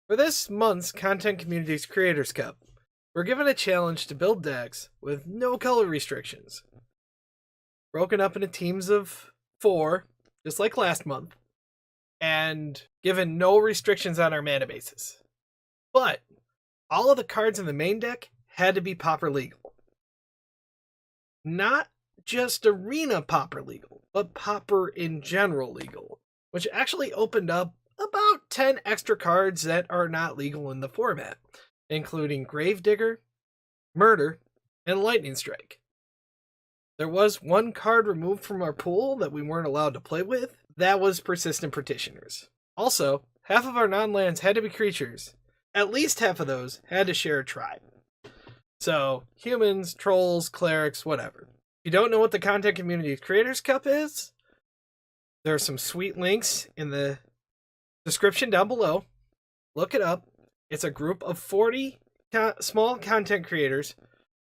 For this month's Content Communities Creators Cup, we're given a challenge to build decks with no color restrictions, broken up into teams of 4, just like last month, and given no restrictions on our mana bases. But all of the cards in the main deck had to be Pauper legal. Not just Arena Pauper legal, but Pauper in general legal, which actually opened up about 10 extra cards that are not legal in the format, including Gravedigger, Murder, and Lightning Strike. There was one card removed from our pool that we weren't allowed to play with. That was Persistent Petitioners. Also, half of our non-lands had to be creatures. At least half of those had to share a tribe. So, humans, trolls, clerics, whatever. If you don't know what the Content Community Creators Cup is, there are some sweet links in the description down below. Look it up. It's a group of 40 small content creators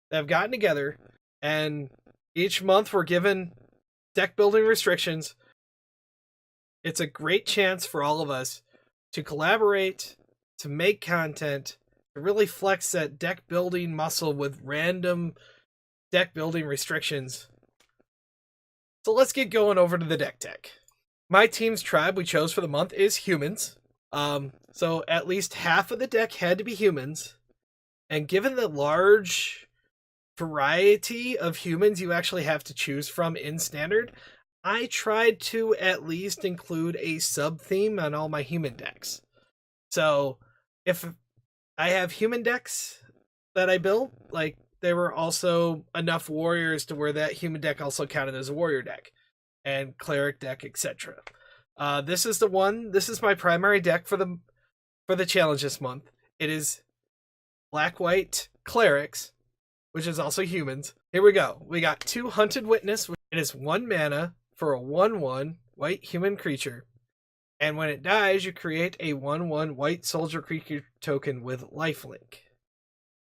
that have gotten together, and each month we're given deck building restrictions. It's a great chance for all of us to collaborate, to make content, to really flex that deck building muscle with random deck building restrictions. So let's get going over to the deck tech. My team's tribe we chose for the month is humans. So at least half of the deck had to be humans. And given the large variety of humans you actually have to choose from in Standard, I tried to at least include a sub-theme on all my human decks. So if I have human decks that I built, like there were also enough warriors to where that human deck also counted as a warrior deck, and cleric deck, etc. This is the one. This is my primary deck for the challenge this month. It is black-white clerics, which is also humans. Here we go. We got 2 Hunted Witness. It is 1 mana for a 1/1 white human creature. And when it dies, you create a 1/1 white soldier creature token with lifelink.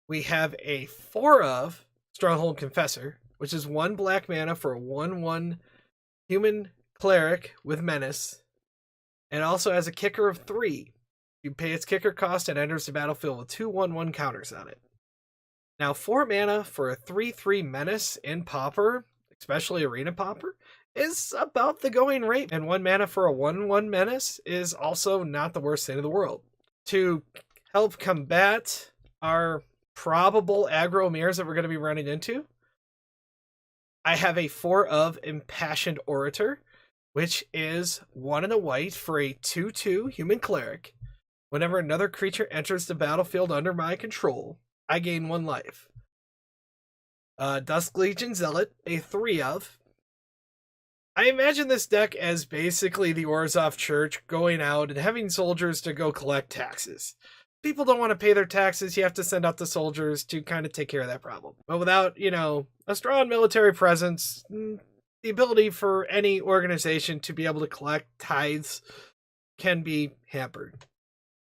We have a 4 of Stronghold Confessor, which is 1 black mana for a 1/1 human cleric with menace. And also has a kicker of 3. You pay its kicker cost and enters the battlefield with 2 1/1 counters on it. Now, 4 mana for a 3/3 menace in Pauper, especially Arena Pauper, is about the going rate. And 1 mana for a 1/1 menace is also not the worst thing in the world. To help combat our probable aggro mirrors that we're going to be running into, I have a 4 of Impassioned Orator, which is 1 and a white for a 2/2 human cleric. Whenever another creature enters the battlefield under my control, I gain 1 life. Dusk Legion Zealot, a 3 of. I imagine this deck as basically the Orzhov Church going out and having soldiers to go collect taxes. People don't want to pay their taxes, you have to send out the soldiers to kind of take care of that problem. But without, a strong military presence, the ability for any organization to be able to collect tithes can be hampered.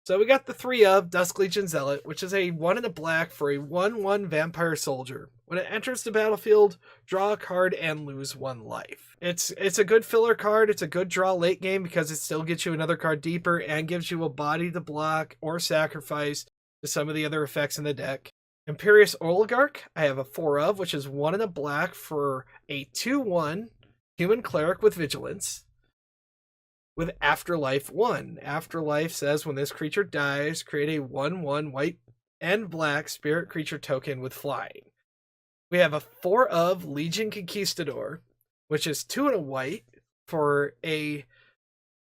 So we got the 3 of Dusk Legion Zealot, which is a 1 and a black for a 1/1 vampire soldier. When it enters the battlefield, draw a card and lose 1 life. It's a good filler card. It's a good draw late game because it still gets you another card deeper and gives you a body to block or sacrifice to some of the other effects in the deck. Imperious Oligarch, I have a 4 of, which is 1 and a black for a 2/1 human cleric with vigilance. With Afterlife 1. Afterlife says when this creature dies, create a 1/1 white and black spirit creature token with flying. We have a 4 of Legion Conquistador, which is 2 and a white for a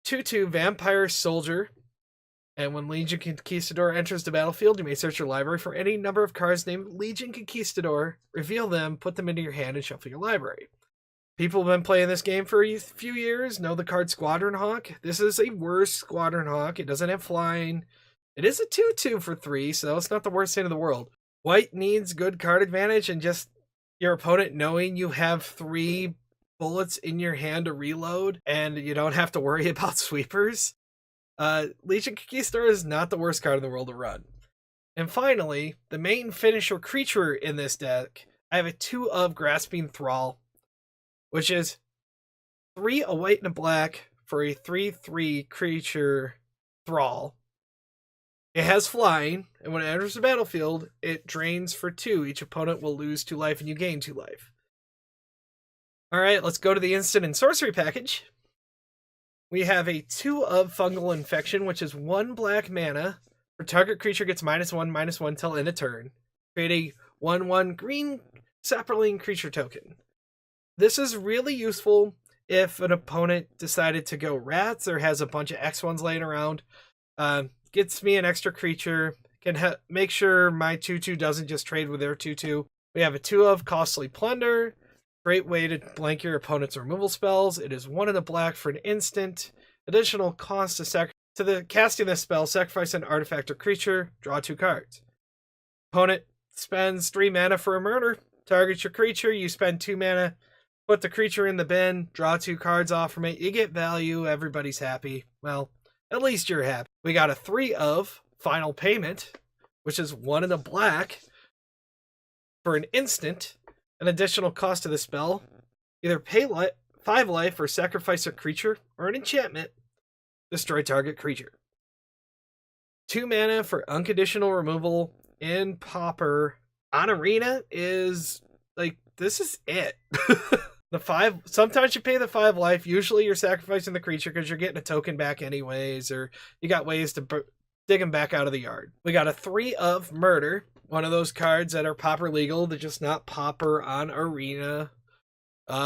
2/2 vampire soldier. And when Legion Conquistador enters the battlefield, you may search your library for any number of cards named Legion Conquistador, reveal them, put them into your hand, and shuffle your library. People have been playing this game for a few years, know the card Squadron Hawk. This is a worse Squadron Hawk. It doesn't have flying. It is a 2/2 for 3, so it's not the worst thing in the world. White needs good card advantage and just your opponent knowing you have 3 bullets in your hand to reload and you don't have to worry about sweepers. Legion Conquistador is not the worst card in the world to run. And finally, the main finisher creature in this deck, I have a 2 of Grasping Thrall, which is 3 a white and a black for a 3/3 creature Thrall. It has flying, and when it enters the battlefield, it drains for 2. Each opponent will lose 2 life and you gain 2 life. Alright, let's go to the instant and sorcery package. We have a 2 of Fungal Infection, which is 1 black mana. For target creature gets -1/-1 till end of turn. Create a 1/1 green Saproling creature token. This is really useful if an opponent decided to go rats or has a bunch of X1s laying around. Gets me an extra creature, can make sure my 2/2 doesn't just trade with their 2/2. We have a 2 of Costly Plunder. Great way to blank your opponent's removal spells. It is 1 in the black for an instant. Additional cost to the casting this spell, sacrifice an artifact or creature, draw 2 cards. Opponent spends 3 mana for a murder. Target your creature, you spend 2 mana, put the creature in the bin, draw 2 cards off from it. You get value, everybody's happy. Well, at least you're happy. We got a 3 of Final Payment, which is 1 in the black for an instant. An additional cost to the spell, either pay 5 life or sacrifice a creature or an enchantment, destroy target creature. 2 mana for unconditional removal in Pauper. On Arena is like, this is it. The 5, sometimes you pay the 5 life, usually you're sacrificing the creature because you're getting a token back anyways, or you got ways to dig them back out of the yard. We got a 3 of Murder. One of those cards that are Pauper legal, they're just not Pauper on Arena,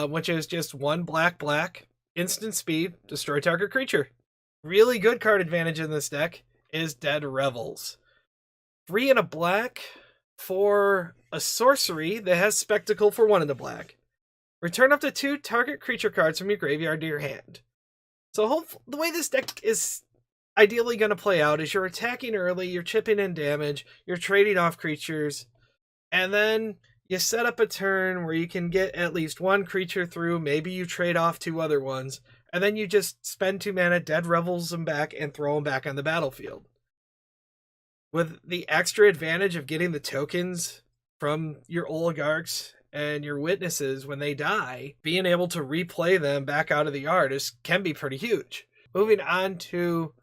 which is just 1 black, instant speed, destroy target creature. Really good card advantage in this deck is Dead Revels. 3 in a black for a sorcery that has Spectacle for 1 in the black. Return up to 2 target creature cards from your graveyard to your hand. So the way this deck is ideally going to play out is you're attacking early, you're chipping in damage, you're trading off creatures, and then you set up a turn where you can get at least 1 creature through, maybe you trade off 2 other ones, and then you just spend 2 mana, Dead Revels them back, and throw them back on the battlefield. With the extra advantage of getting the tokens from your oligarchs and your witnesses when they die, being able to replay them back out of the yard can be pretty huge. Moving on to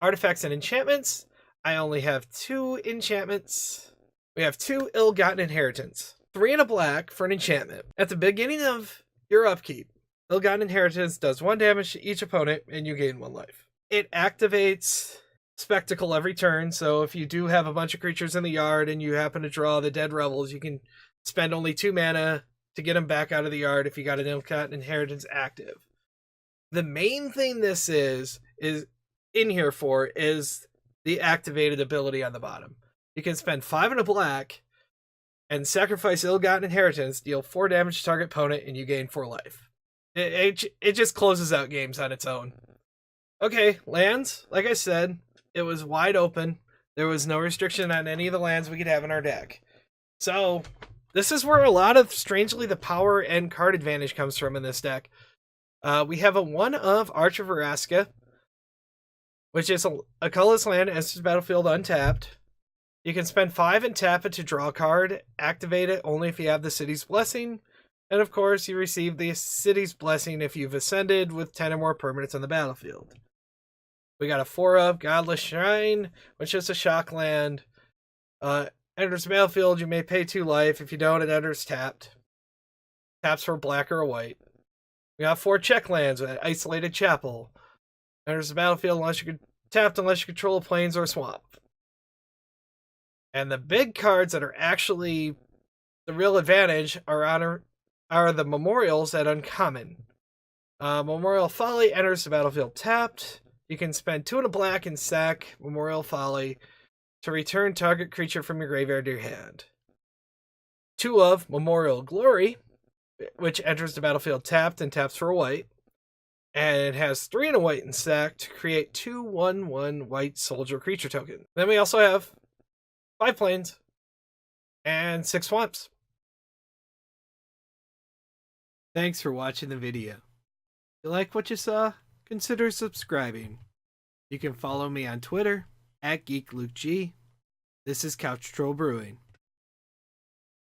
artifacts and enchantments, I only have 2 enchantments. We have 2 Ill-Gotten Inheritance. 3 in a black for an enchantment. At the beginning of your upkeep, Ill-Gotten Inheritance does 1 damage to each opponent and you gain 1 life. It activates Spectacle every turn, so if you do have a bunch of creatures in the yard and you happen to draw the Dead Revels, you can spend only 2 mana to get them back out of the yard if you got an Ill-Gotten Inheritance active. The main thing this is in here for is the activated ability on the bottom. You can spend 5 in a black and sacrifice Ill-Gotten Inheritance, deal 4 damage to target opponent, and you gain 4 life. It just closes out games on its own. Okay, lands, like I said, it was wide open. There was no restriction on any of the lands we could have in our deck. So this is where a lot of, strangely, the power and card advantage comes from in this deck. We have a 1 of Arch of Vraska, which is a colorless land, enters the battlefield untapped. You can spend 5 and tap it to draw a card, activate it only if you have the City's Blessing, and of course you receive the City's Blessing if you've ascended with 10 or more permanents on the battlefield. We got a 4 of Godless Shrine, which is a shock land. Enters the battlefield, you may pay 2 life. If you don't, it enters tapped. Taps for a black or a white. We got 4 check lands with Isolated Chapel. Enters the battlefield unless you control a plains or a swamp. And the big cards that are actually the real advantage are the memorials at uncommon. Memorial Folly enters the battlefield tapped. You can spend 2 in a black and sack Memorial Folly to return target creature from your graveyard to your hand. 2 of Memorial Glory, which enters the battlefield tapped and taps for a white. And it has 3 in a white and sack to create 2/1/1 white soldier creature token. Then we also have 5 plains and 6 swamps. Thanks for watching the video. If you like what you saw, consider subscribing. You can follow me on Twitter @GeekLukeG. This is Couch Troll Brewing.